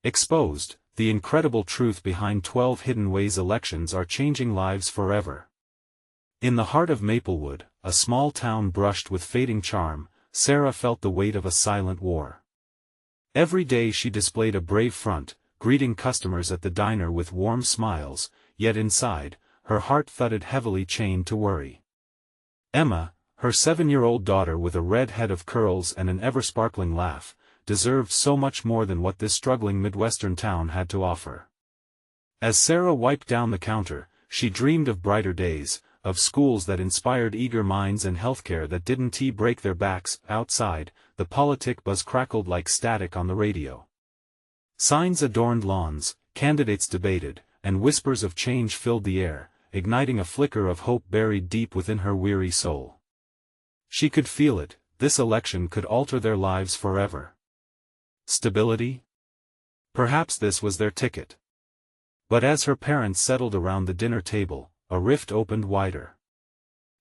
Exposed, the incredible truth behind 12 hidden ways elections are changing lives forever. In the heart of Maplewood, a small town brushed with fading charm, Sarah felt the weight of a silent war. Every day she displayed a brave front, greeting customers at the diner with warm smiles, yet inside, her heart thudded heavily, chained to worry. Emma, her 7-year-old daughter with a red head of curls and an ever-sparkling laugh, deserved so much more than what this struggling Midwestern town had to offer. As Sarah wiped down the counter, she dreamed of brighter days, of schools that inspired eager minds and healthcare that didn't break their backs. Outside, the politic buzz crackled like static on the radio. Signs adorned lawns, candidates debated, and whispers of change filled the air, igniting a flicker of hope buried deep within her weary soul. She could feel it, this election could alter their lives forever. Stability? Perhaps this was their ticket. But as her parents settled around the dinner table, a rift opened wider.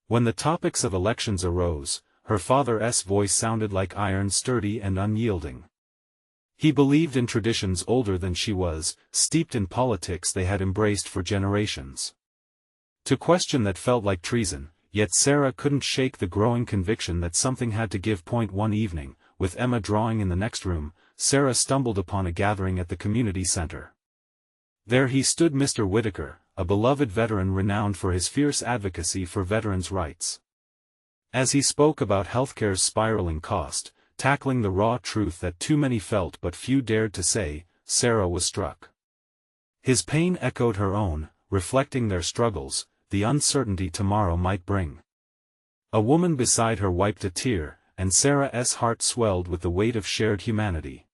When the topics of elections arose, her father's voice sounded like iron, sturdy and unyielding. He believed in traditions older than she was, steeped in politics they had embraced for generations. To question that felt like treason, yet Sarah couldn't shake the growing conviction that something had to give. One evening, with Emma drawing in the next room, Sarah stumbled upon a gathering at the community center. There he stood, Mr. Whitaker, a beloved veteran renowned for his fierce advocacy for veterans' rights. As he spoke about healthcare's spiraling cost, tackling the raw truth that too many felt but few dared to say, Sarah was struck. His pain echoed her own, reflecting their struggles, the uncertainty tomorrow might bring. A woman beside her wiped a tear, and Sarah's heart swelled with the weight of shared humanity.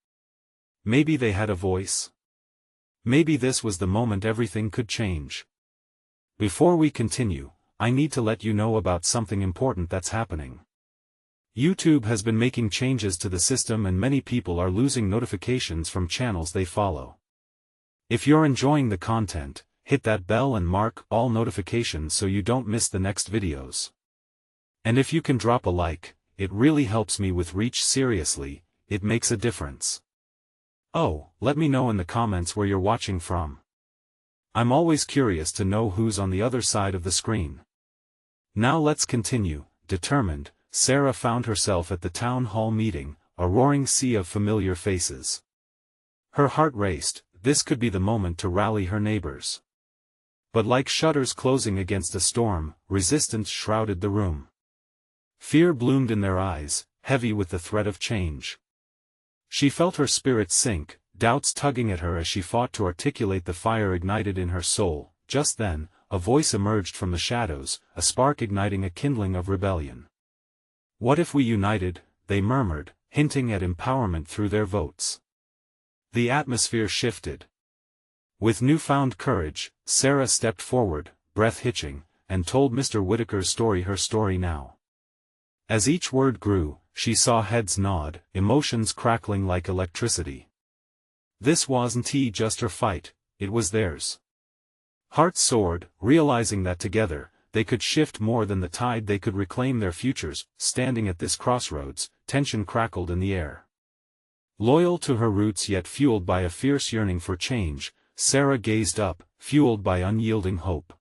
Maybe they had a voice. Maybe this was the moment everything could change. Before we continue, I need to let you know about something important that's happening. YouTube has been making changes to the system and many people are losing notifications from channels they follow. If you're enjoying the content, hit that bell and mark all notifications so you don't miss the next videos. And if you can drop a like, it really helps me with reach. Seriously, it makes a difference. Oh, let me know in the comments where you're watching from. I'm always curious to know who's on the other side of the screen. Now let's continue. Determined, Sarah found herself at the town hall meeting, a roaring sea of familiar faces. Her heart raced. This could be the moment to rally her neighbors. But like shutters closing against a storm, resistance shrouded the room. Fear bloomed in their eyes, heavy with the threat of change. She felt her spirit sink, doubts tugging at her as she fought to articulate the fire ignited in her soul. Just then, a voice emerged from the shadows, a spark igniting a kindling of rebellion. What if we united? They murmured, hinting at empowerment through their votes. The atmosphere shifted. With newfound courage, Sarah stepped forward, breath hitching, and told Mr. Whitaker's story, her story now. As each word grew, she saw heads nod, emotions crackling like electricity. This wasn't just her fight, it was theirs. Hearts soared, realizing that together, they could shift more than the tide. They could reclaim their futures. Standing at this crossroads, tension crackled in the air. Loyal to her roots yet fueled by a fierce yearning for change, Sarah gazed up, fueled by unyielding hope.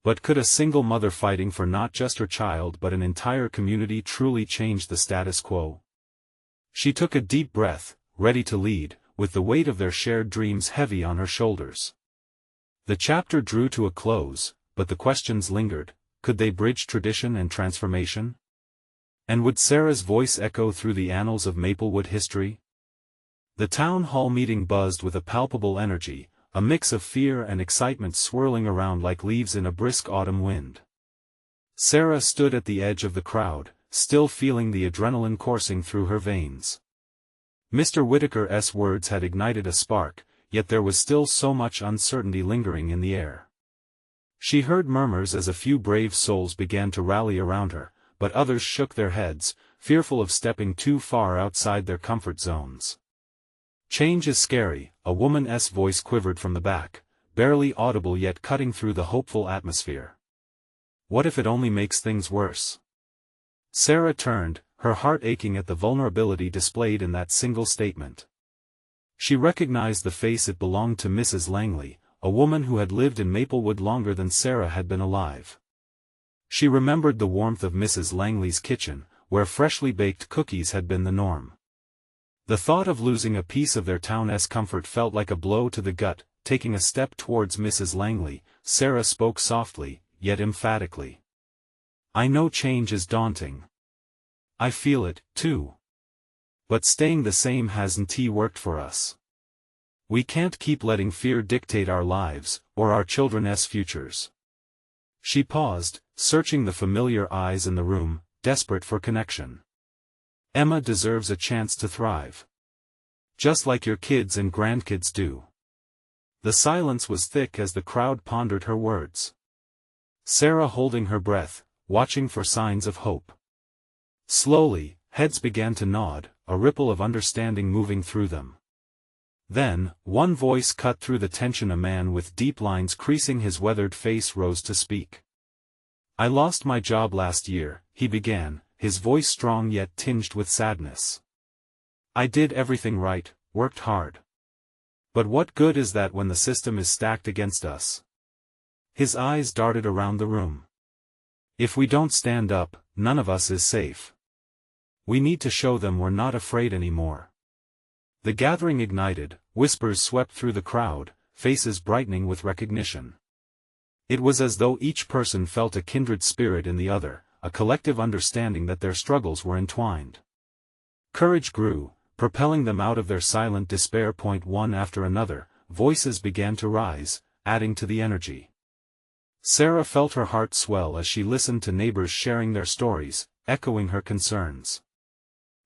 But could a single mother fighting for not just her child but an entire community truly change the status quo? She took a deep breath, ready to lead, with the weight of their shared dreams heavy on her shoulders. The chapter drew to a close, but the questions lingered. Could they bridge tradition and transformation? And would Sarah's voice echo through the annals of Maplewood history? The town hall meeting buzzed with a palpable energy, a mix of fear and excitement swirling around like leaves in a brisk autumn wind. Sarah stood at the edge of the crowd, still feeling the adrenaline coursing through her veins. Mr. Whitaker's words had ignited a spark, yet there was still so much uncertainty lingering in the air. She heard murmurs as a few brave souls began to rally around her, but others shook their heads, fearful of stepping too far outside their comfort zones. Change is scary, a woman's voice quivered from the back, barely audible yet cutting through the hopeful atmosphere. What if it only makes things worse? Sarah turned, her heart aching at the vulnerability displayed in that single statement. She recognized the face. It belonged to Mrs. Langley, a woman who had lived in Maplewood longer than Sarah had been alive. She remembered the warmth of Mrs. Langley's kitchen, where freshly baked cookies had been the norm. The thought of losing a piece of their town's comfort felt like a blow to the gut. Taking a step towards Mrs. Langley, Sarah spoke softly, yet emphatically. "I know change is daunting. I feel it, too. But staying the same hasn't worked for us. We can't keep letting fear dictate our lives, or our children's futures." She paused, searching the familiar eyes in the room, desperate for connection. "Emma deserves a chance to thrive. Just like your kids and grandkids do." The silence was thick as the crowd pondered her words. Sarah holding her breath, watching for signs of hope. Slowly, heads began to nod, a ripple of understanding moving through them. Then, one voice cut through the tension. A man with deep lines creasing his weathered face rose to speak. "I lost my job last year," he began, his voice strong yet tinged with sadness. "I did everything right, worked hard. But what good is that when the system is stacked against us?" His eyes darted around the room. "If we don't stand up, none of us is safe. We need to show them we're not afraid anymore." The gathering ignited, whispers swept through the crowd, faces brightening with recognition. It was as though each person felt a kindred spirit in the other, a collective understanding that their struggles were entwined. Courage grew, propelling them out of their silent despair. One after another, voices began to rise, adding to the energy. Sarah felt her heart swell as she listened to neighbors sharing their stories, echoing her concerns.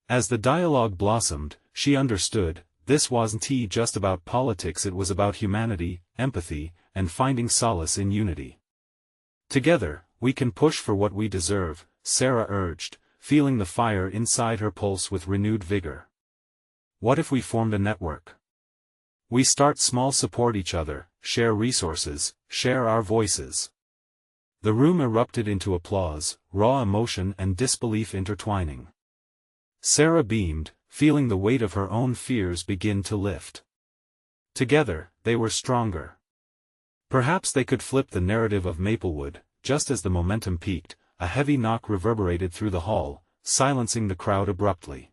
As the dialogue blossomed, she understood, this wasn't just about politics. It was about humanity, empathy, and finding solace in unity. "Together, we can push for what we deserve," Sarah urged, feeling the fire inside her pulse with renewed vigor. "What if we formed a network? We start small, support each other, share resources, share our voices." The room erupted into applause, raw emotion and disbelief intertwining. Sarah beamed, feeling the weight of her own fears begin to lift. Together, they were stronger. Perhaps they could flip the narrative of Maplewood. Just as the momentum peaked, a heavy knock reverberated through the hall, silencing the crowd abruptly.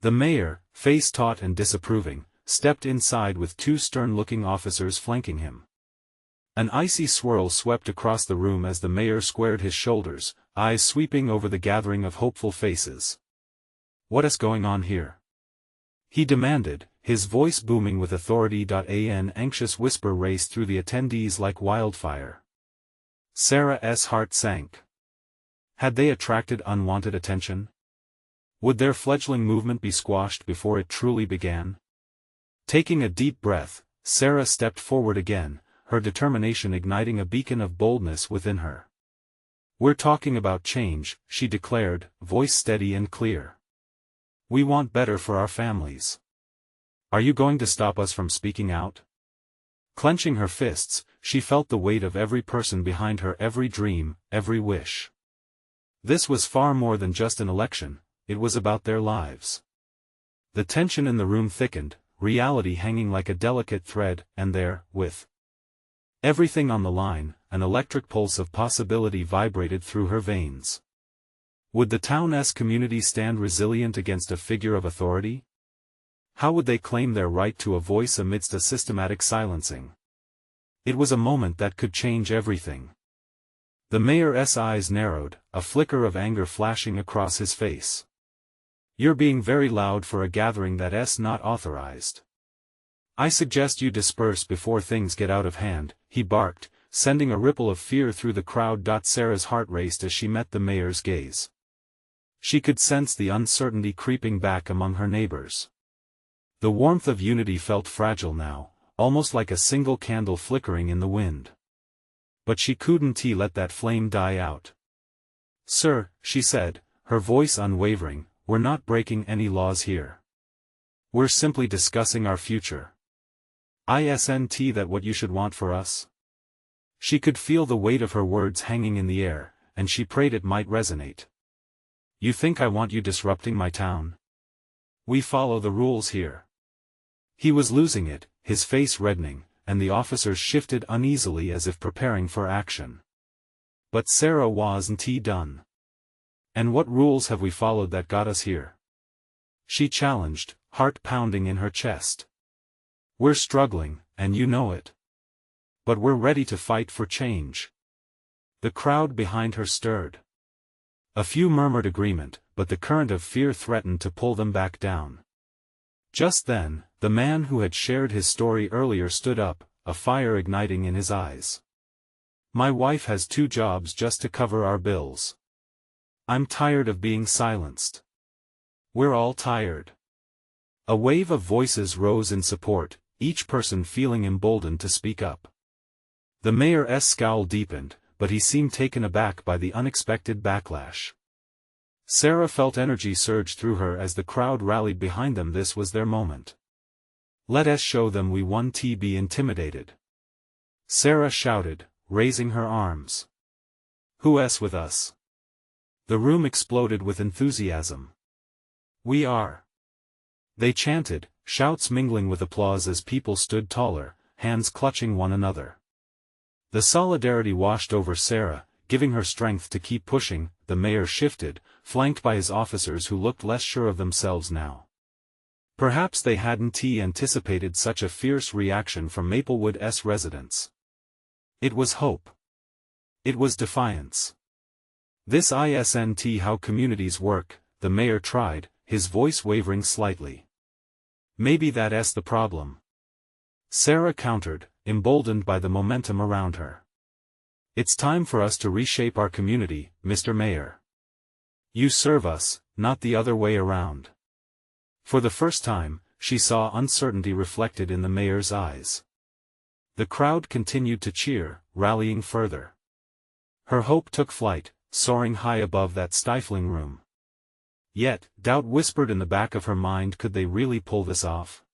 The mayor, face taut and disapproving, stepped inside with two stern-looking officers flanking him. An icy swirl swept across the room as the mayor squared his shoulders, eyes sweeping over the gathering of hopeful faces. "What is going on here?" he demanded, his voice booming with authority. An anxious whisper raced through the attendees like wildfire. Sarah's heart sank. Had they attracted unwanted attention? Would their fledgling movement be squashed before it truly began? Taking a deep breath, Sarah stepped forward again, her determination igniting a beacon of boldness within her. "We're talking about change," she declared, voice steady and clear. "We want better for our families. Are you going to stop us from speaking out?" Clenching her fists, she felt the weight of every person behind her, every dream, every wish. This was far more than just an election, it was about their lives. The tension in the room thickened, reality hanging like a delicate thread, and there, with everything on the line, an electric pulse of possibility vibrated through her veins. Would the town's community stand resilient against a figure of authority? How would they claim their right to a voice amidst a systematic silencing? It was a moment that could change everything. The mayor's eyes narrowed, a flicker of anger flashing across his face. "You're being very loud for a gathering that's not authorized. I suggest you disperse before things get out of hand," he barked, sending a ripple of fear through the crowd. Sarah's heart raced as she met the mayor's gaze. She could sense the uncertainty creeping back among her neighbors. The warmth of unity felt fragile now, almost like a single candle flickering in the wind. But she couldn't let that flame die out. "Sir," she said, her voice unwavering, "we're not breaking any laws here. We're simply discussing our future. Isn't that what you should want for us?" She could feel the weight of her words hanging in the air, and she prayed it might resonate. "You think I want you disrupting my town? We follow the rules here. He was losing it, his face reddening, and the officers shifted uneasily as if preparing for action. But Sarah wasn't done. "And what rules have we followed that got us here?" she challenged, heart pounding in her chest. "We're struggling, and you know it. But we're ready to fight for change." The crowd behind her stirred. A few murmured agreement, but the current of fear threatened to pull them back down. Just then, the man who had shared his story earlier stood up, a fire igniting in his eyes. "My wife has 2 jobs just to cover our bills. I'm tired of being silenced. We're all tired." A wave of voices rose in support, each person feeling emboldened to speak up. The mayor's scowl deepened, but he seemed taken aback by the unexpected backlash. Sarah felt energy surge through her as the crowd rallied behind them. This was their moment. "Let us show them we won't be intimidated," Sarah shouted, raising her arms. "Who's with us?" The room exploded with enthusiasm. "We are," they chanted, shouts mingling with applause as people stood taller, hands clutching one another. The solidarity washed over Sarah, giving her strength to keep pushing. The mayor shifted, flanked by his officers who looked less sure of themselves now. Perhaps they hadn't anticipated such a fierce reaction from Maplewood's residents. It was hope. It was defiance. "This isn't how communities work," the mayor tried, his voice wavering slightly. "Maybe that's the problem," Sarah countered, emboldened by the momentum around her. "It's time for us to reshape our community, Mr. Mayor. You serve us, not the other way around." For the first time, she saw uncertainty reflected in the mayor's eyes. The crowd continued to cheer, rallying further. Her hope took flight, soaring high above that stifling room. Yet, doubt whispered in the back of her mind. Could they really pull this off?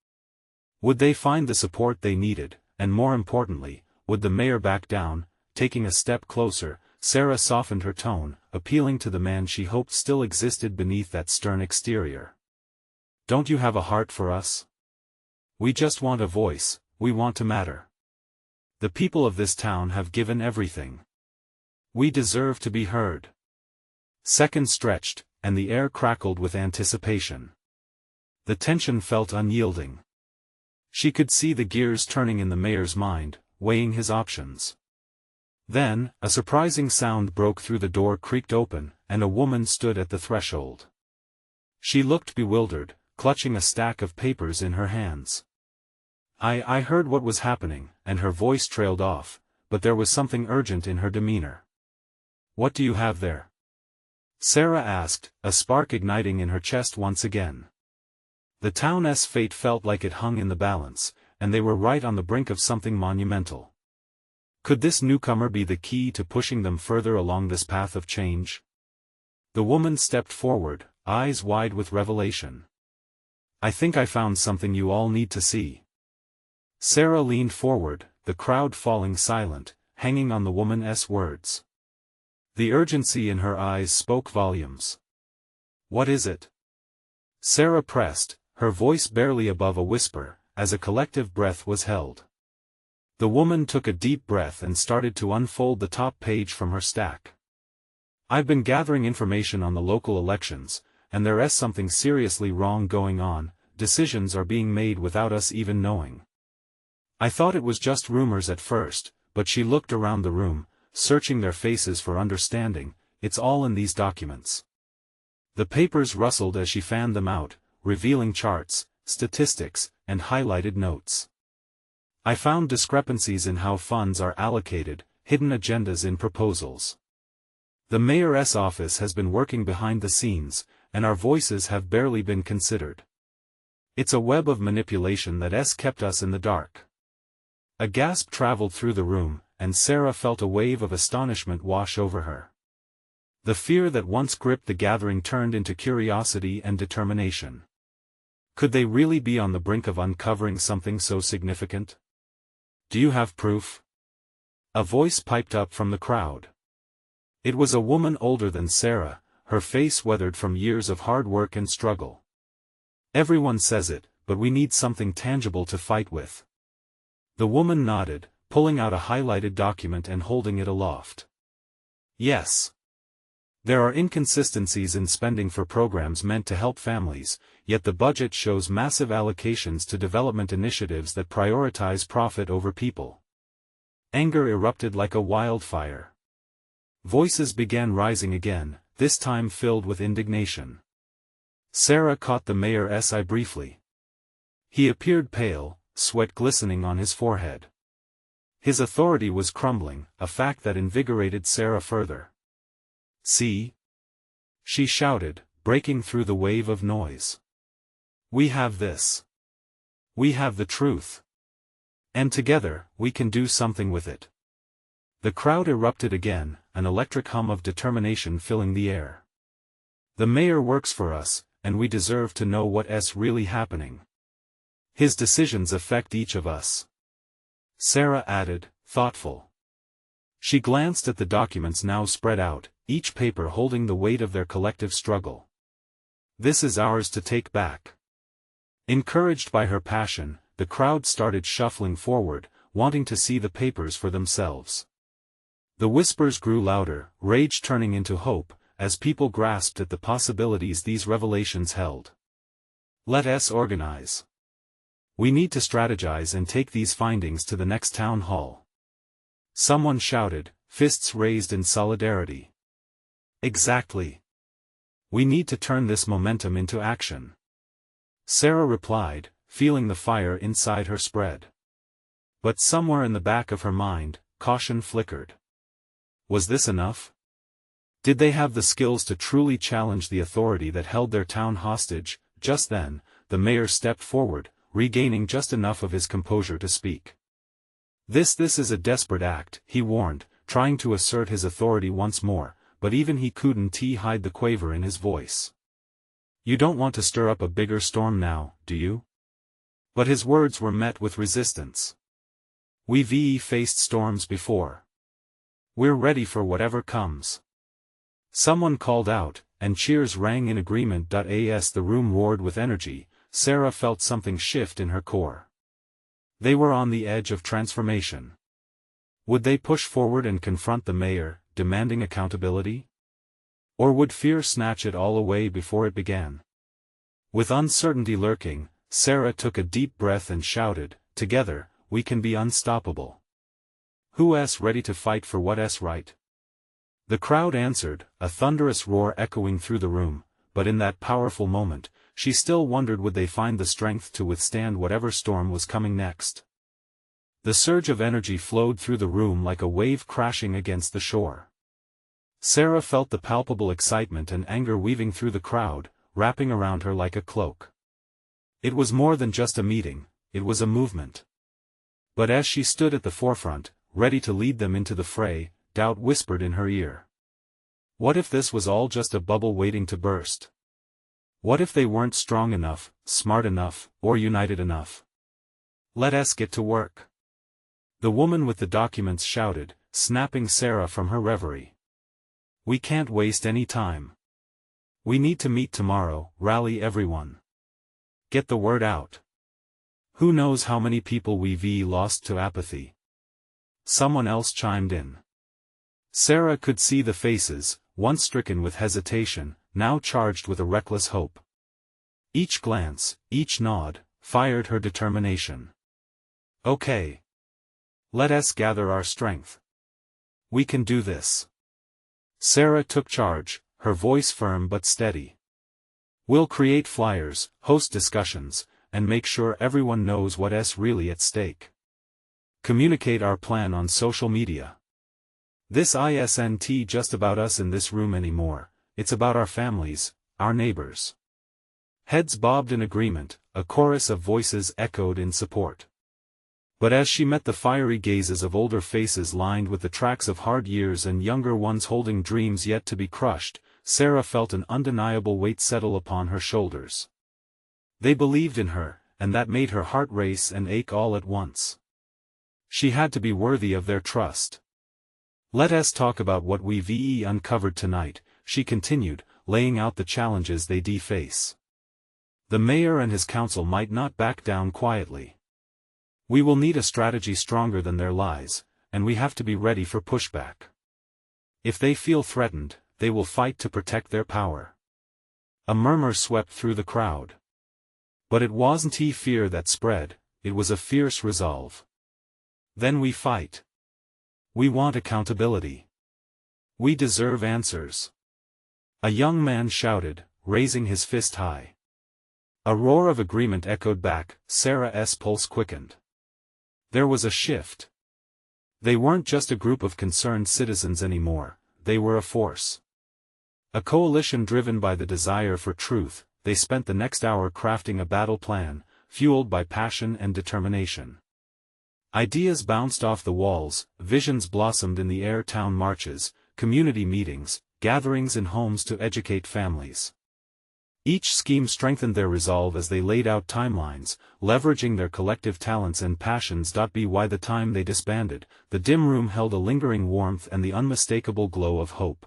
Would they find the support they needed, and more importantly, would the mayor back down? Taking a step closer, Sarah softened her tone, appealing to the man she hoped still existed beneath that stern exterior. "Don't you have a heart for us? We just want a voice, we want to matter. The people of this town have given everything. We deserve to be heard." Seconds stretched, and the air crackled with anticipation. The tension felt unyielding. She could see the gears turning in the mayor's mind, weighing his options. Then, a surprising sound broke through. The door creaked open, and a woman stood at the threshold. She looked bewildered, clutching a stack of papers in her hands. I heard what was happening," and her voice trailed off, but there was something urgent in her demeanor. "What do you have there?" Sarah asked, a spark igniting in her chest once again. The town's fate felt like it hung in the balance, and they were right on the brink of something monumental. Could this newcomer be the key to pushing them further along this path of change? The woman stepped forward, eyes wide with revelation. "I think I found something you all need to see." Sarah leaned forward, the crowd falling silent, hanging on the woman's words. The urgency in her eyes spoke volumes. "What is it?" Sarah pressed, her voice barely above a whisper, as a collective breath was held. The woman took a deep breath and started to unfold the top page from her stack. "I've been gathering information on the local elections, and there's something seriously wrong going on. Decisions are being made without us even knowing. I thought it was just rumors at first," but she looked around the room, searching their faces for understanding. "It's all in these documents." The papers rustled as she fanned them out, revealing charts, statistics, and highlighted notes. "I found discrepancies in how funds are allocated, hidden agendas in proposals. The mayor's office has been working behind the scenes, and our voices have barely been considered. It's a web of manipulation that's kept us in the dark." A gasp traveled through the room, and Sarah felt a wave of astonishment wash over her. The fear that once gripped the gathering turned into curiosity and determination. Could they really be on the brink of uncovering something so significant? "Do you have proof?" a voice piped up from the crowd. It was a woman older than Sarah, her face weathered from years of hard work and struggle. "Everyone says it, but we need something tangible to fight with. The woman nodded, pulling out a highlighted document and holding it aloft. Yes. There are inconsistencies in spending for programs meant to help families, yet the budget shows massive allocations to development initiatives that prioritize profit over people. Anger erupted like a wildfire. Voices began rising again, this time filled with indignation. Sarah caught the mayor's eye briefly. He appeared pale, sweat glistening on his forehead. His authority was crumbling, a fact that invigorated Sarah further. See? She shouted, breaking through the wave of noise. We have this. We have the truth. And together, we can do something with it. The crowd erupted again, an electric hum of determination filling the air. The mayor works for us, and we deserve to know what's really happening. His decisions affect each of us. Sarah added, thoughtful. She glanced at the documents now spread out, each paper holding the weight of their collective struggle. This is ours to take back. Encouraged by her passion, the crowd started shuffling forward, wanting to see the papers for themselves. The whispers grew louder, rage turning into hope, as people grasped at the possibilities these revelations held. Let us organize. We need to strategize and take these findings to the next town hall. Someone shouted, fists raised in solidarity. Exactly. We need to turn this momentum into action. Sarah replied, feeling the fire inside her spread. But somewhere in the back of her mind, caution flickered. Was this enough? Did they have the skills to truly challenge the authority that held their town hostage? Just then, the mayor stepped forward, regaining just enough of his composure to speak. This is a desperate act, he warned, trying to assert his authority once more, but even he couldn't hide the quaver in his voice. You don't want to stir up a bigger storm now, do you? But his words were met with resistance. We've faced storms before. We're ready for whatever comes. Someone called out, and cheers rang in agreement. As the room roared with energy, Sarah felt something shift in her core. They were on the edge of transformation. Would they push forward and confront the mayor, demanding accountability? Or would fear snatch it all away before it began? With uncertainty lurking, Sarah took a deep breath and shouted, "Together, we can be unstoppable. Who's ready to fight for what's right?" The crowd answered, a thunderous roar echoing through the room, but in that powerful moment, she still wondered would they find the strength to withstand whatever storm was coming next. The surge of energy flowed through the room like a wave crashing against the shore. Sarah felt the palpable excitement and anger weaving through the crowd, wrapping around her like a cloak. It was more than just a meeting, it was a movement. But as she stood at the forefront, ready to lead them into the fray, doubt whispered in her ear. What if this was all just a bubble waiting to burst? What if they weren't strong enough, smart enough, or united enough? Let us get to work. The woman with the documents shouted, snapping Sarah from her reverie. We can't waste any time. We need to meet tomorrow, rally everyone. Get the word out. Who knows how many people we've lost to apathy? Someone else chimed in. Sarah could see the faces, once stricken with hesitation, now charged with a reckless hope. Each glance, each nod, fired her determination. Okay. Let us gather our strength. We can do this. Sarah took charge, her voice firm but steady. We'll create flyers, host discussions, and make sure everyone knows what's really at stake. Communicate our plan on social media. This isn't just about us in this room anymore, it's about our families, our neighbors. Heads bobbed in agreement, a chorus of voices echoed in support. But as she met the fiery gazes of older faces lined with the tracks of hard years and younger ones holding dreams yet to be crushed, Sarah felt an undeniable weight settle upon her shoulders. They believed in her, and that made her heart race and ache all at once. She had to be worthy of their trust. Let us talk about what we've uncovered tonight, she continued, laying out the challenges they face. The mayor and his council might not back down quietly. We will need a strategy stronger than their lies, and we have to be ready for pushback. If they feel threatened, they will fight to protect their power. A murmur swept through the crowd. But it wasn't fear that spread, it was a fierce resolve. Then we fight. We want accountability. We deserve answers. A young man shouted, raising his fist high. A roar of agreement echoed back. Sarah's pulse quickened. There was a shift. They weren't just a group of concerned citizens anymore, they were a force. A coalition driven by the desire for truth. They spent the next hour crafting a battle plan, fueled by passion and determination. Ideas bounced off the walls, visions blossomed in the air. Town marches, community meetings, gatherings in homes to educate families. Each scheme strengthened their resolve as they laid out timelines, leveraging their collective talents and passions. By the time they disbanded, the dim room held a lingering warmth and the unmistakable glow of hope.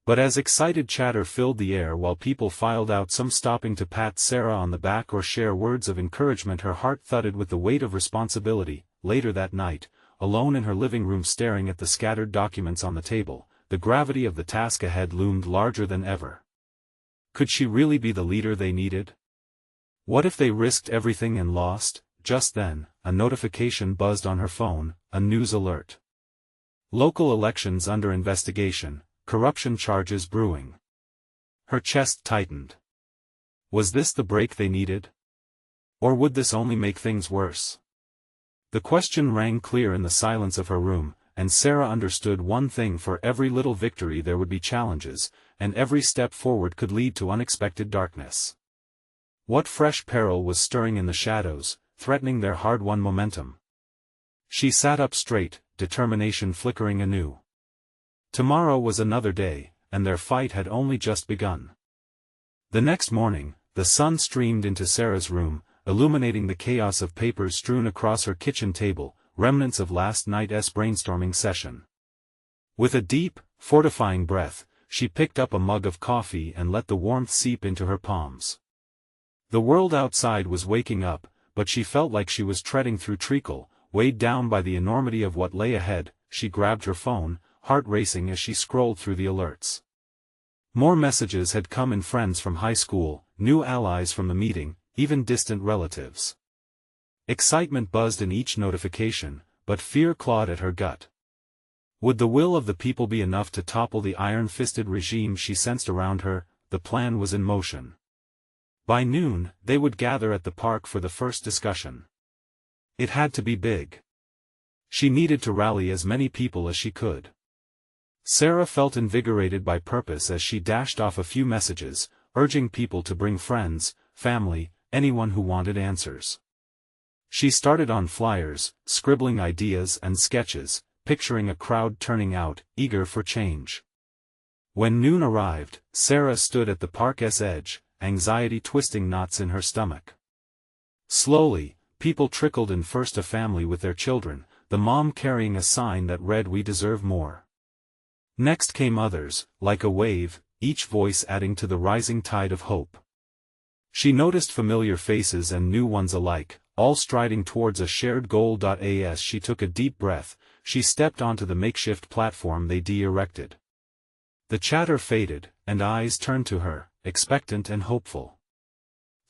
But as excited chatter filled the air while people filed out, some stopping to pat Sarah on the back or share words of encouragement, her heart thudded with the weight of responsibility. Later that night, alone in her living room staring at the scattered documents on the table, the gravity of the task ahead loomed larger than ever. Could she really be the leader they needed? What if they risked everything and lost? Just then, a notification buzzed on her phone, a news alert. Local elections under investigation, corruption charges brewing. Her chest tightened. Was this the break they needed? Or would this only make things worse? The question rang clear in the silence of her room, and Sarah understood one thing: for every little victory there would be challenges, and every step forward could lead to unexpected darkness. What fresh peril was stirring in the shadows, threatening their hard-won momentum? She sat up straight, determination flickering anew. Tomorrow was another day, and their fight had only just begun. The next morning, the sun streamed into Sarah's room, illuminating the chaos of papers strewn across her kitchen table, remnants of last night's brainstorming session. With a deep, fortifying breath, she picked up a mug of coffee and let the warmth seep into her palms. The world outside was waking up, but she felt like she was treading through treacle, weighed down by the enormity of what lay ahead. She grabbed her phone, heart racing as she scrolled through the alerts. More messages had come in: friends from high school, new allies from the meeting, even distant relatives. Excitement buzzed in each notification, but fear clawed at her gut. Would the will of the people be enough to topple the iron-fisted regime she sensed around her? The plan was in motion. By noon, they would gather at the park for the first discussion. It had to be big. She needed to rally as many people as she could. Sarah felt invigorated by purpose as she dashed off a few messages, urging people to bring friends, family, anyone who wanted answers. She started on flyers, scribbling ideas and sketches, picturing a crowd turning out, eager for change. When noon arrived, Sarah stood at the park's edge, anxiety twisting knots in her stomach. Slowly, people trickled in: first a family with their children, the mom carrying a sign that read "We deserve more." Next came others, like a wave, each voice adding to the rising tide of hope. She noticed familiar faces and new ones alike, all striding towards a shared goal. As she took a deep breath, she stepped onto the makeshift platform they'd erected. The chatter faded, and eyes turned to her, expectant and hopeful.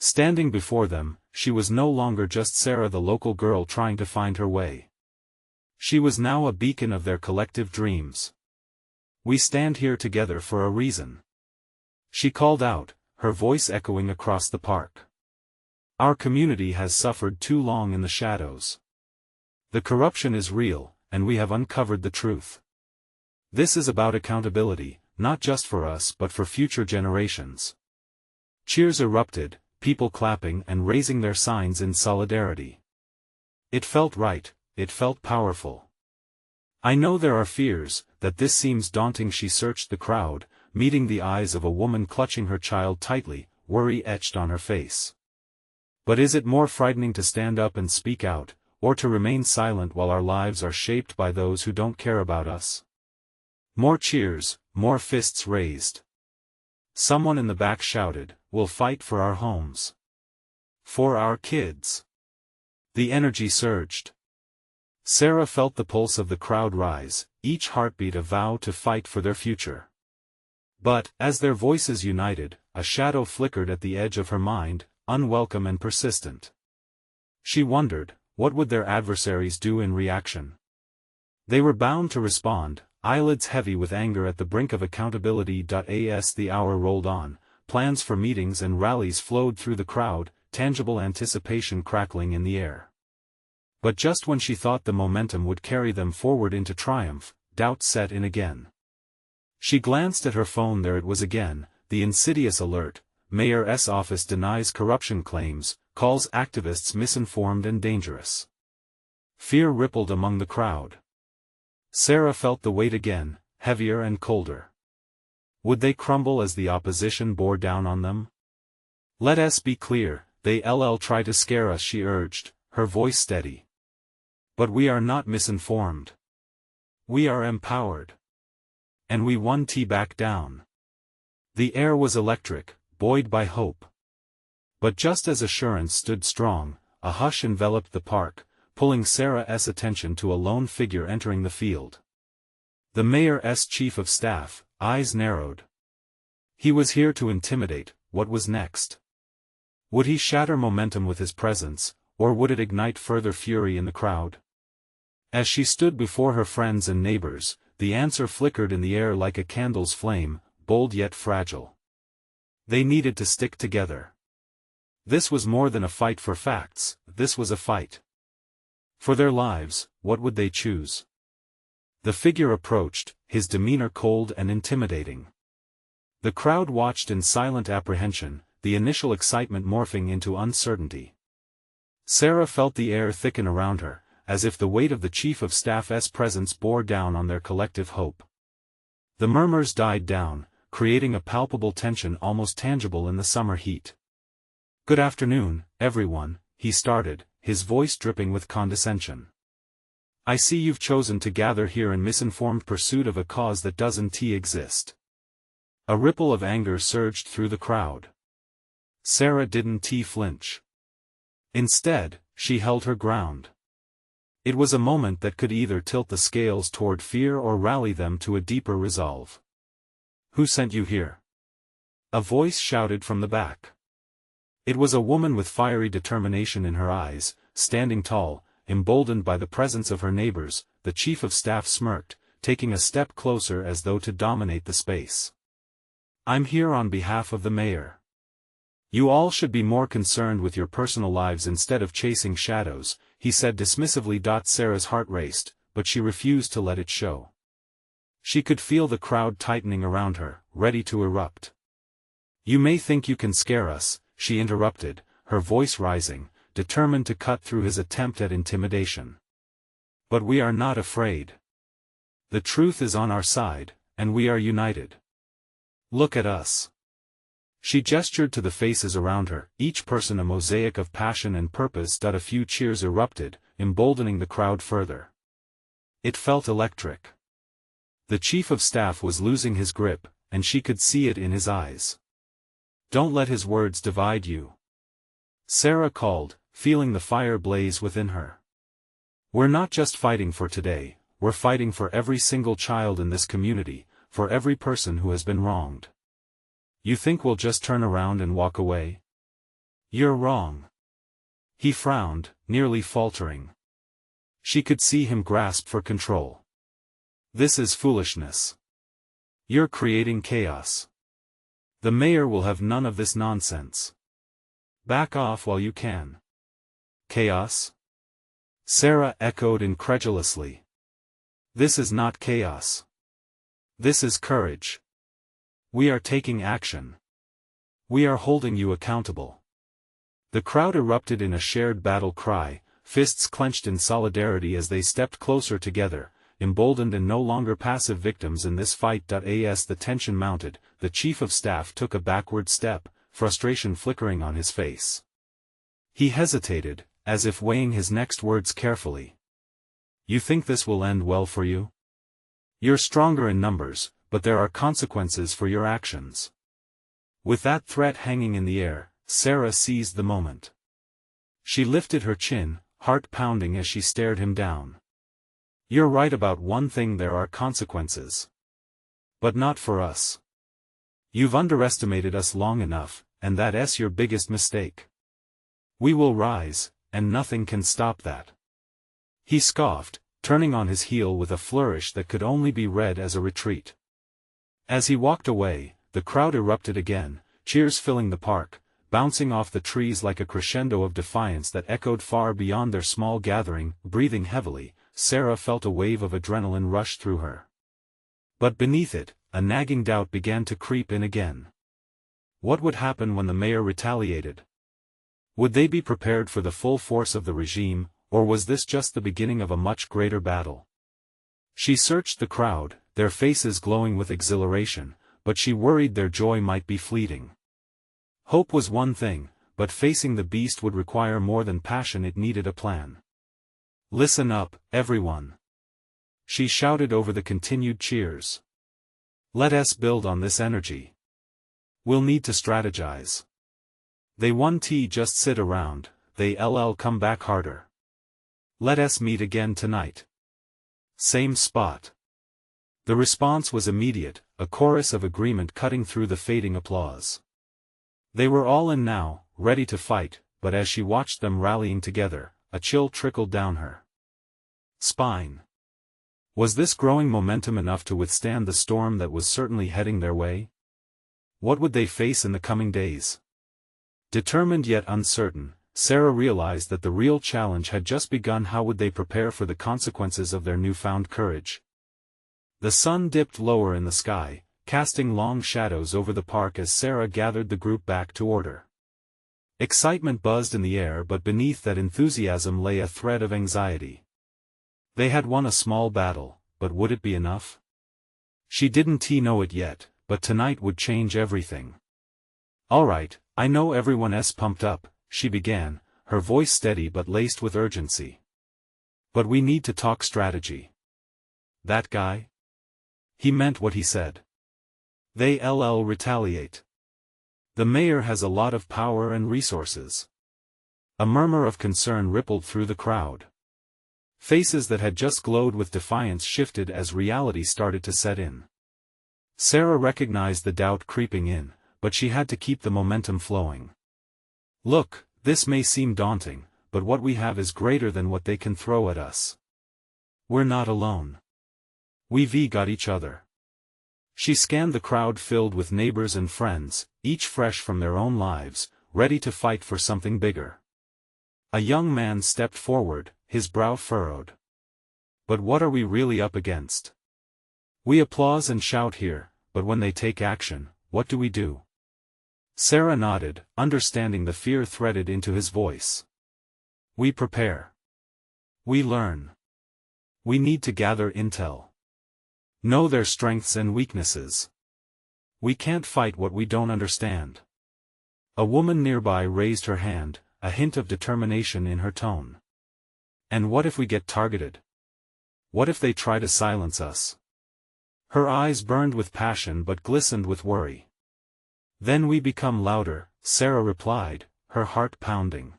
Standing before them, she was no longer just Sarah, the local girl trying to find her way. She was now a beacon of their collective dreams. "We stand here together for a reason," she called out, her voice echoing across the park. "Our community has suffered too long in the shadows. The corruption is real, and we have uncovered the truth. This is about accountability, not just for us but for future generations." Cheers erupted, people clapping and raising their signs in solidarity. It felt right, it felt powerful. "I know there are fears, that this seems daunting." She searched the crowd, meeting the eyes of a woman clutching her child tightly, worry etched on her face. "But is it more frightening to stand up and speak out, or to remain silent while our lives are shaped by those who don't care about us?" More cheers, more fists raised. Someone in the back shouted, "We'll fight for our homes." For our kids. The energy surged. Sarah felt the pulse of the crowd rise, each heartbeat a vow to fight for their future. But, as their voices united, a shadow flickered at the edge of her mind, unwelcome and persistent. She wondered, what would their adversaries do in reaction? They were bound to respond, eyelids heavy with anger at the brink of accountability. As the hour rolled on, plans for meetings and rallies flowed through the crowd, tangible anticipation crackling in the air. But just when she thought the momentum would carry them forward into triumph, doubt set in again. She glanced at her phone. There it was again, the insidious alert: Mayor's office denies corruption claims, calls activists misinformed and dangerous. Fear rippled among the crowd. Sarah felt the weight again, heavier and colder. Would they crumble as the opposition bore down on them? Let us be clear, they'll try to scare us, she urged, her voice steady. But we are not misinformed. We are empowered. And we won back down. The air was electric, buoyed by hope. But just as assurance stood strong, a hush enveloped the park, pulling Sarah's attention to a lone figure entering the field. The mayor's chief of staff, eyes narrowed. He was here to intimidate. What was next? Would he shatter momentum with his presence, or would it ignite further fury in the crowd? As she stood before her friends and neighbors, the answer flickered in the air like a candle's flame, bold yet fragile. They needed to stick together. This was more than a fight for facts, this was a fight. For their lives, what would they choose? The figure approached, his demeanor cold and intimidating. The crowd watched in silent apprehension, the initial excitement morphing into uncertainty. Sarah felt the air thicken around her, as if the weight of the chief of staff's presence bore down on their collective hope. The murmurs died down, creating a palpable tension almost tangible in the summer heat. "Good afternoon, everyone," he started, his voice dripping with condescension. "I see you've chosen to gather here in misinformed pursuit of a cause that doesn't exist." A ripple of anger surged through the crowd. Sarah didn't flinch. Instead, she held her ground. It was a moment that could either tilt the scales toward fear or rally them to a deeper resolve. "Who sent you here?" a voice shouted from the back. It was a woman with fiery determination in her eyes, standing tall, emboldened by the presence of her neighbors. The chief of staff smirked, taking a step closer as though to dominate the space. "I'm here on behalf of the mayor. You all should be more concerned with your personal lives instead of chasing shadows," he said dismissively. Sarah's heart raced, but she refused to let it show. She could feel the crowd tightening around her, ready to erupt. "You may think you can scare us," she interrupted, her voice rising, determined to cut through his attempt at intimidation. "But we are not afraid. The truth is on our side, and we are united. Look at us." She gestured to the faces around her, each person a mosaic of passion and purpose. A few cheers erupted, emboldening the crowd further. It felt electric. The chief of staff was losing his grip, and she could see it in his eyes. "Don't let his words divide you," Sarah called, feeling the fire blaze within her. "We're not just fighting for today, we're fighting for every single child in this community, for every person who has been wronged. You think we'll just turn around and walk away? You're wrong." He frowned, nearly faltering. She could see him grasp for control. "This is foolishness. You're creating chaos. The mayor will have none of this nonsense. Back off while you can." "Chaos?" Sarah echoed incredulously. "This is not chaos. This is courage. We are taking action. We are holding you accountable." The crowd erupted in a shared battle cry, fists clenched in solidarity as they stepped closer together, emboldened and no longer passive victims in this fight. As the tension mounted, the chief of staff took a backward step, frustration flickering on his face. He hesitated, as if weighing his next words carefully. "You think this will end well for you? You're stronger in numbers, but there are consequences for your actions." With that threat hanging in the air, Sarah seized the moment. She lifted her chin, heart pounding as she stared him down. You're right about one thing, there are consequences. But not for us. You've underestimated us long enough, and that's your biggest mistake. We will rise, and nothing can stop that. He scoffed, turning on his heel with a flourish that could only be read as a retreat. As he walked away, the crowd erupted again, cheers filling the park, bouncing off the trees like a crescendo of defiance that echoed far beyond their small gathering. Breathing heavily, Sarah felt a wave of adrenaline rush through her. But beneath it, a nagging doubt began to creep in again. What would happen when the mayor retaliated? Would they be prepared for the full force of the regime, or was this just the beginning of a much greater battle? She searched the crowd, their faces glowing with exhilaration, but she worried their joy might be fleeting. Hope was one thing, but facing the beast would require more than passion. It needed a plan. Listen up, everyone. She shouted over the continued cheers. Let us build on this energy. We'll need to strategize. They won't just sit around, they'll come back harder. Let us meet again tonight. Same spot. The response was immediate, a chorus of agreement cutting through the fading applause. They were all in now, ready to fight, but as she watched them rallying together, a chill trickled down her spine. Was this growing momentum enough to withstand the storm that was certainly heading their way? What would they face in the coming days? Determined yet uncertain, Sarah realized that the real challenge had just begun. How would they prepare for the consequences of their newfound courage? The sun dipped lower in the sky, casting long shadows over the park as Sarah gathered the group back to order. Excitement buzzed in the air, but beneath that enthusiasm lay a thread of anxiety. They had won a small battle, but would it be enough? She didn't know it yet, but tonight would change everything. All right, I know everyone's pumped up, she began, her voice steady but laced with urgency. But we need to talk strategy. That guy? He meant what he said. They'll retaliate. The mayor has a lot of power and resources. A murmur of concern rippled through the crowd. Faces that had just glowed with defiance shifted as reality started to set in. Sarah recognized the doubt creeping in, but she had to keep the momentum flowing. Look, this may seem daunting, but what we have is greater than what they can throw at us. We're not alone. We've got each other. She scanned the crowd filled with neighbors and friends, each fresh from their own lives, ready to fight for something bigger. A young man stepped forward, his brow furrowed. But what are we really up against? We applause and shout here, but when they take action, what do we do? Sarah nodded, understanding the fear threaded into his voice. We prepare. We learn. We need to gather intel. Know their strengths and weaknesses. We can't fight what we don't understand. A woman nearby raised her hand, a hint of determination in her tone. And what if we get targeted? What if they try to silence us? Her eyes burned with passion but glistened with worry. Then we become louder, Sarah replied, her heart pounding.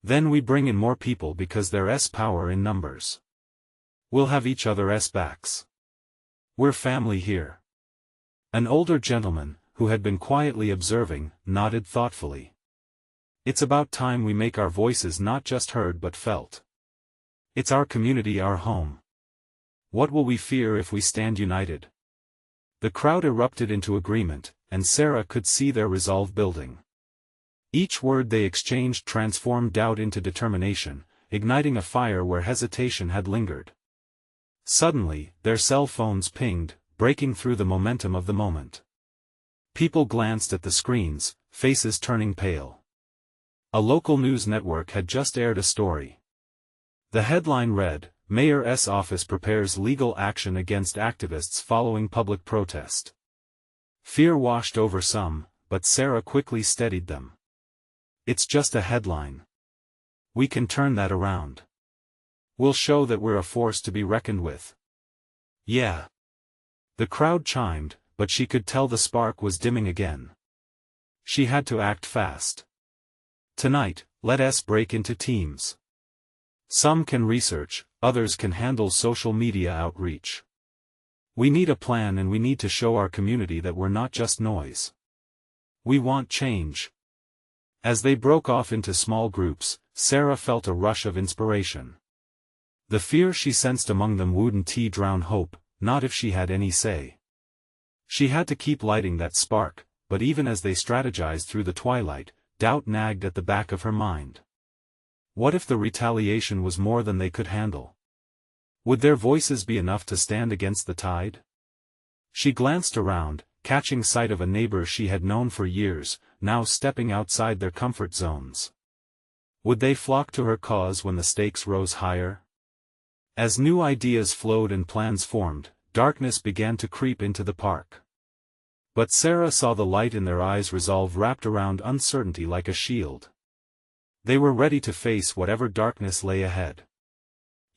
Then we bring in more people because there's power in numbers. We'll have each other's backs. We're family here. An older gentleman, who had been quietly observing, nodded thoughtfully. It's about time we make our voices not just heard but felt. It's our community, our home. What will we fear if we stand united? The crowd erupted into agreement, and Sarah could see their resolve building. Each word they exchanged transformed doubt into determination, igniting a fire where hesitation had lingered. Suddenly, their cell phones pinged, breaking through the momentum of the moment. People glanced at the screens, faces turning pale. A local news network had just aired a story. The headline read, Mayor's office prepares legal action against activists following public protest. Fear washed over some, but Sarah quickly steadied them. It's just a headline. We can turn that around. We'll show that we're a force to be reckoned with. Yeah. The crowd chimed, but she could tell the spark was dimming again. She had to act fast. Tonight, Let us break into teams. Some can research, others can handle social media outreach. We need a plan and we need to show our community that we're not just noise. We want change. As they broke off into small groups, Sarah felt a rush of inspiration. The fear she sensed among them wouldn't drown hope, not if she had any say. She had to keep lighting that spark, but even as they strategized through the twilight, doubt nagged at the back of her mind. What if the retaliation was more than they could handle? Would their voices be enough to stand against the tide? She glanced around, catching sight of a neighbor she had known for years, now stepping outside their comfort zones. Would they flock to her cause when the stakes rose higher? As new ideas flowed and plans formed, darkness began to creep into the park. But Sarah saw the light in their eyes, resolve wrapped around uncertainty like a shield. They were ready to face whatever darkness lay ahead.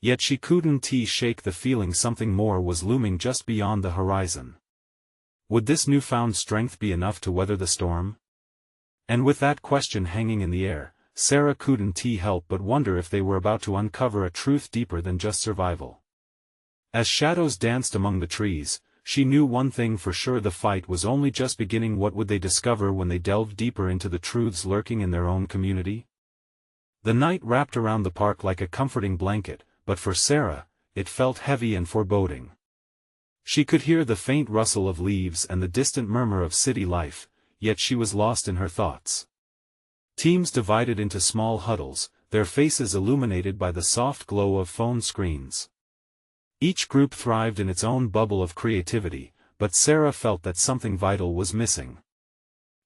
Yet she couldn't shake the feeling something more was looming just beyond the horizon. Would this newfound strength be enough to weather the storm? And with that question hanging in the air, Sarah couldn't help but wonder if they were about to uncover a truth deeper than just survival. As shadows danced among the trees, she knew one thing for sure: the fight was only just beginning. What would they discover when they delved deeper into the truths lurking in their own community? The night wrapped around the park like a comforting blanket, but for Sarah, it felt heavy and foreboding. She could hear the faint rustle of leaves and the distant murmur of city life, yet she was lost in her thoughts. Teams divided into small huddles, their faces illuminated by the soft glow of phone screens. Each group thrived in its own bubble of creativity, but Sarah felt that something vital was missing.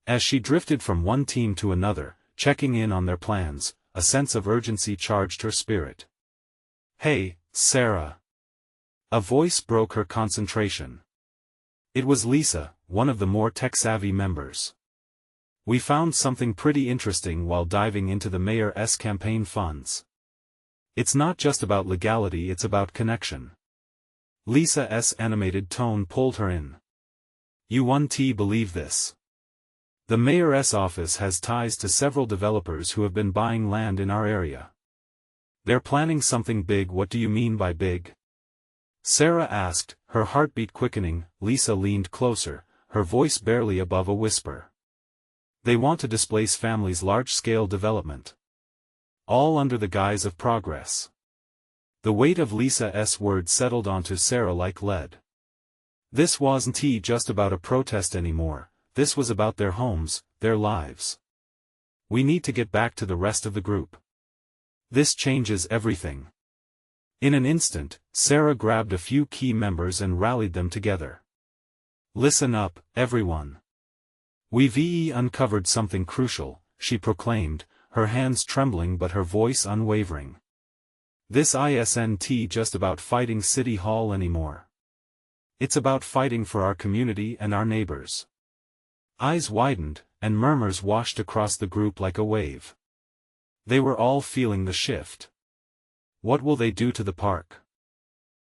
As she drifted from one team to another, checking in on their plans, a sense of urgency charged her spirit. "Hey, Sarah." A voice broke her concentration. It was Lisa, one of the more tech-savvy members. "We found something pretty interesting while diving into the mayor's campaign funds. It's not just about legality, it's about connection." Lisa's animated tone pulled her in. "You won't believe this. The mayor's office has ties to several developers who have been buying land in our area. They're planning something big." "What do you mean by big?" Sarah asked, her heartbeat quickening. Lisa leaned closer, her voice barely above a whisper. "They want to displace families, large-scale development. All under the guise of progress." The weight of Lisa's words settled onto Sarah like lead. This wasn't just about a protest anymore, this was about their homes, their lives. "We need to get back to the rest of the group. This changes everything." In an instant, Sarah grabbed a few key members and rallied them together. "Listen up, everyone. We've uncovered something crucial," she proclaimed, her hands trembling but her voice unwavering. "This isn't just about fighting City Hall anymore. It's about fighting for our community and our neighbors." Eyes widened, and murmurs washed across the group like a wave. They were all feeling the shift. What will they do to the park?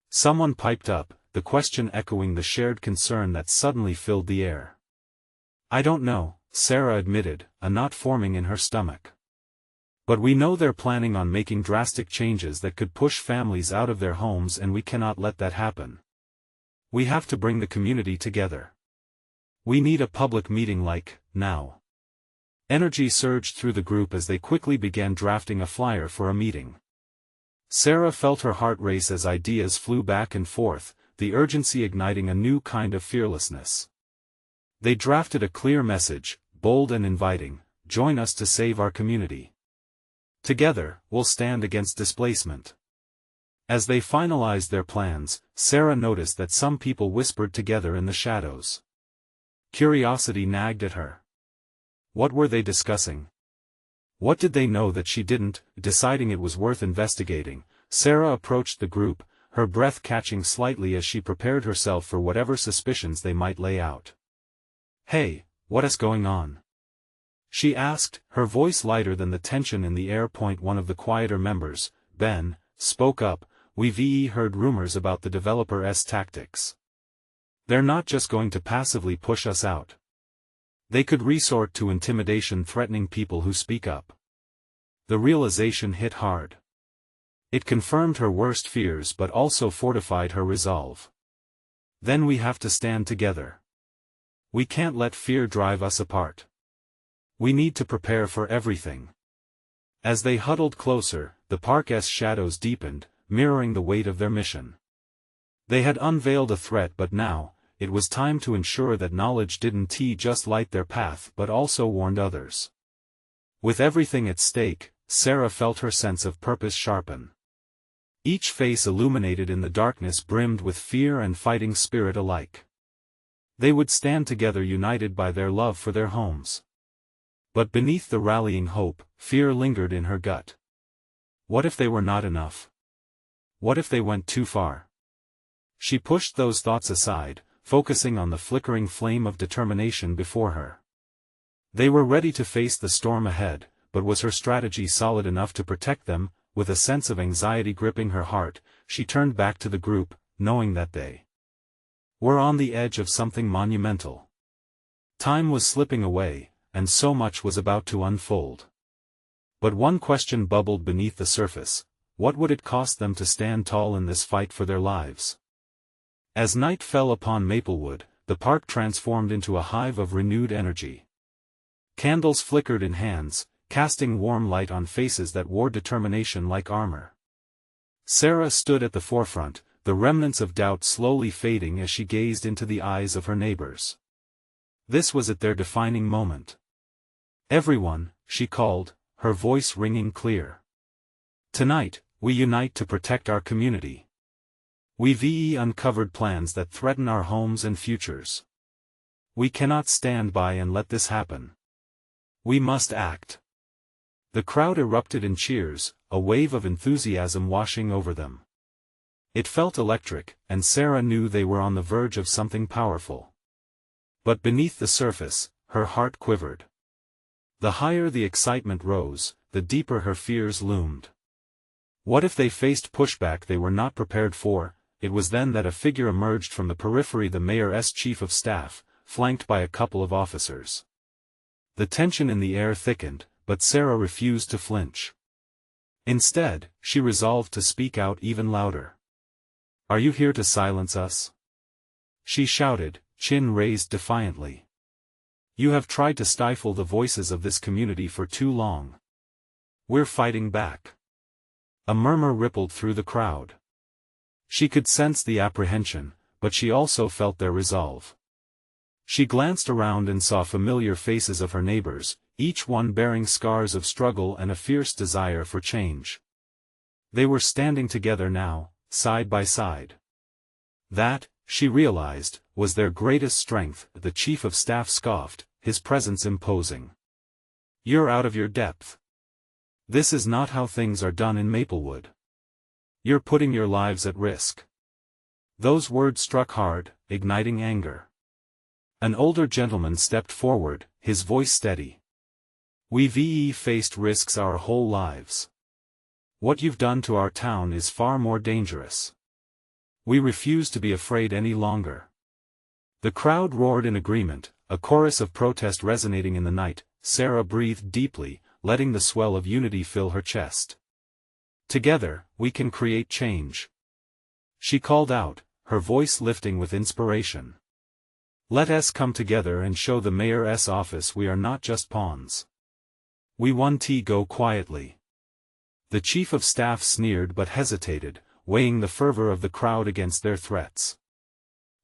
Someone piped up, the question echoing the shared concern that suddenly filled the air. "I don't know," Sarah admitted, a knot forming in her stomach. "But we know they're planning on making drastic changes that could push families out of their homes, and we cannot let that happen. We have to bring the community together. We need a public meeting now." Energy surged through the group as they quickly began drafting a flyer for a meeting. Sarah felt her heart race as ideas flew back and forth, the urgency igniting a new kind of fearlessness. They drafted a clear message, bold and inviting: "Join us to save our community. Together, we'll stand against displacement." As they finalized their plans, Sarah noticed that some people whispered together in the shadows. Curiosity nagged at her. What were they discussing? What did they know that she didn't? Deciding it was worth investigating, Sarah approached the group, her breath catching slightly as she prepared herself for whatever suspicions they might lay out. "Hey, what's going on?" she asked, her voice lighter than the tension in the air. One of the quieter members, Ben, spoke up. "We've heard rumors about the developer's tactics. They're not just going to passively push us out. They could resort to intimidation, threatening people who speak up. The realization hit hard. It confirmed her worst fears but also fortified her resolve. Then we have to stand together. We can't let fear drive us apart. We need to prepare for everything. As they huddled closer, the park's shadows deepened, mirroring the weight of their mission. They had unveiled a threat, but now, it was time to ensure that knowledge didn't just light their path but also warned others. With everything at stake, Sarah felt her sense of purpose sharpen. Each face illuminated in the darkness brimmed with fear and fighting spirit alike. They would stand together united by their love for their homes. But beneath the rallying hope, fear lingered in her gut. What if they were not enough? What if they went too far? She pushed those thoughts aside, focusing on the flickering flame of determination before her. They were ready to face the storm ahead, but was her strategy solid enough to protect them? With a sense of anxiety gripping her heart, she turned back to the group, knowing that they were on the edge of something monumental. Time was slipping away, and so much was about to unfold. But one question bubbled beneath the surface: what would it cost them to stand tall in this fight for their lives? As night fell upon Maplewood, the park transformed into a hive of renewed energy. Candles flickered in hands, casting warm light on faces that wore determination like armor. Sarah stood at the forefront, the remnants of doubt slowly fading as she gazed into the eyes of her neighbors. This was at their defining moment. "Everyone," she called, her voice ringing clear. "Tonight, we unite to protect our community. We've uncovered plans that threaten our homes and futures. We cannot stand by and let this happen. We must act." The crowd erupted in cheers, a wave of enthusiasm washing over them. It felt electric, and Sarah knew they were on the verge of something powerful. But beneath the surface, her heart quivered. The higher the excitement rose, the deeper her fears loomed. What if they faced pushback they were not prepared for? It was then that a figure emerged from the periphery, the mayor's chief of staff, flanked by a couple of officers. The tension in the air thickened, but Sarah refused to flinch. Instead, she resolved to speak out even louder. "Are you here to silence us?" she shouted, chin raised defiantly. "You have tried to stifle the voices of this community for too long. We're fighting back." A murmur rippled through the crowd. She could sense the apprehension, but she also felt their resolve. She glanced around and saw familiar faces of her neighbors, each one bearing scars of struggle and a fierce desire for change. They were standing together now, side by side. That, she realized, was their greatest strength. The chief of staff scoffed, his presence imposing. "You're out of your depth. This is not how things are done in Maplewood. You're putting your lives at risk." Those words struck hard, igniting anger. An older gentleman stepped forward, his voice steady. "We've faced risks our whole lives. What you've done to our town is far more dangerous. We refuse to be afraid any longer." The crowd roared in agreement, a chorus of protest resonating in the night. Sarah breathed deeply, letting the swell of unity fill her chest. "Together, we can create change," she called out, her voice lifting with inspiration. "Let us come together and show the mayor's office we are not just pawns. We want to go quietly." The chief of staff sneered but hesitated, weighing the fervor of the crowd against their threats.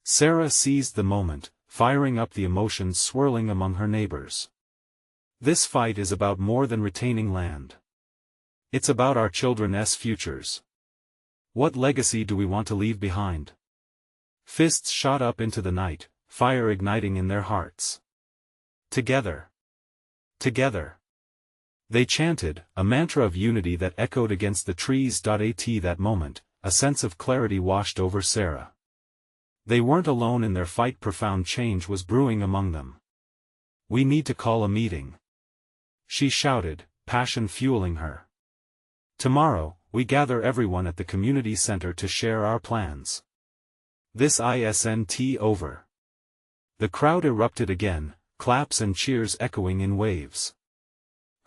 Sarah seized the moment, firing up the emotions swirling among her neighbors. "This fight is about more than retaining land. It's about our children's futures. What legacy do we want to leave behind?" Fists shot up into the night, fire igniting in their hearts. "Together! Together!" They chanted, a mantra of unity that echoed against the trees. At that moment, a sense of clarity washed over Sarah. They weren't alone in their fight. Profound change was brewing among them. "We need to call a meeting," she shouted, passion fueling her. "Tomorrow, we gather everyone at the community center to share our plans. This isn't over." The crowd erupted again, claps and cheers echoing in waves.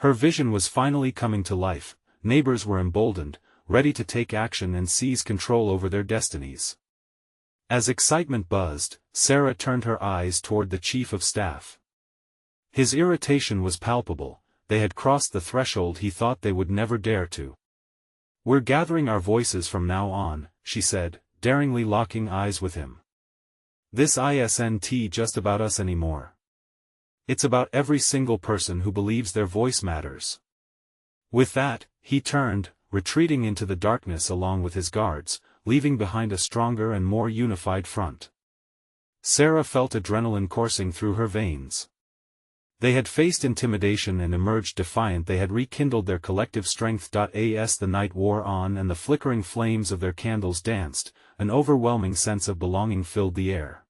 Her vision was finally coming to life. Neighbors were emboldened, ready to take action and seize control over their destinies. As excitement buzzed, Sarah turned her eyes toward the chief of staff. His irritation was palpable. They had crossed the threshold he thought they would never dare to. "We're gathering our voices from now on," she said, daringly locking eyes with him. "This isn't just about us anymore. It's about every single person who believes their voice matters." With that, he turned, retreating into the darkness along with his guards, leaving behind a stronger and more unified front. Sarah felt adrenaline coursing through her veins. They had faced intimidation and emerged defiant. They had rekindled their collective strength. As the night wore on and the flickering flames of their candles danced, an overwhelming sense of belonging filled the air.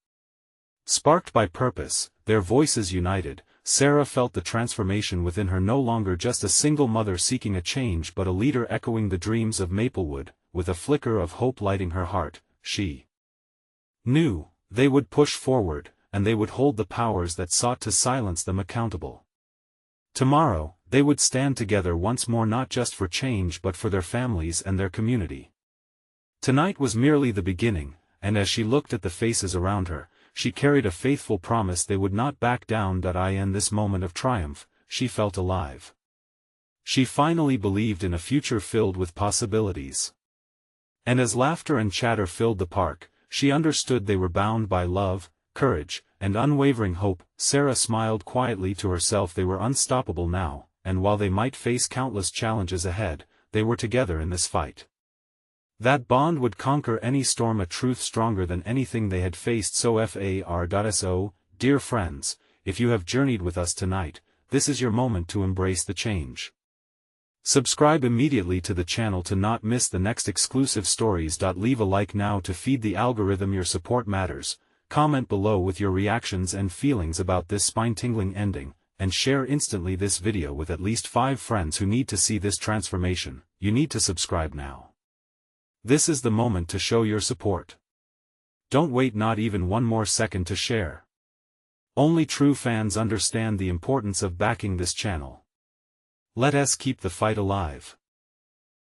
Sparked by purpose, their voices united, Sarah felt the transformation within her, no longer just a single mother seeking a change but a leader echoing the dreams of Maplewood. With a flicker of hope lighting her heart, she knew they would push forward, and they would hold the powers that sought to silence them accountable. Tomorrow, they would stand together once more, not just for change but for their families and their community. Tonight was merely the beginning, and as she looked at the faces around her, she carried a faithful promise they would not back down. In this moment of triumph, she felt alive. She finally believed in a future filled with possibilities. And as laughter and chatter filled the park, she understood they were bound by love, courage, and unwavering hope. Sarah smiled quietly to herself. They were unstoppable now, and while they might face countless challenges ahead, they were together in this fight. That bond would conquer any storm, a truth stronger than anything they had faced. So dear friends, if you have journeyed with us tonight, this is your moment to embrace the change. Subscribe immediately to the channel to not miss the next exclusive stories. Leave a like now to feed the algorithm. Your support matters. Comment below with your reactions and feelings about this spine-tingling ending, and share instantly this video with at least 5 friends who need to see this transformation. You need to subscribe now. This is the moment to show your support. Don't wait not even one more second to share. Only true fans understand the importance of backing this channel. Let us keep the fight alive.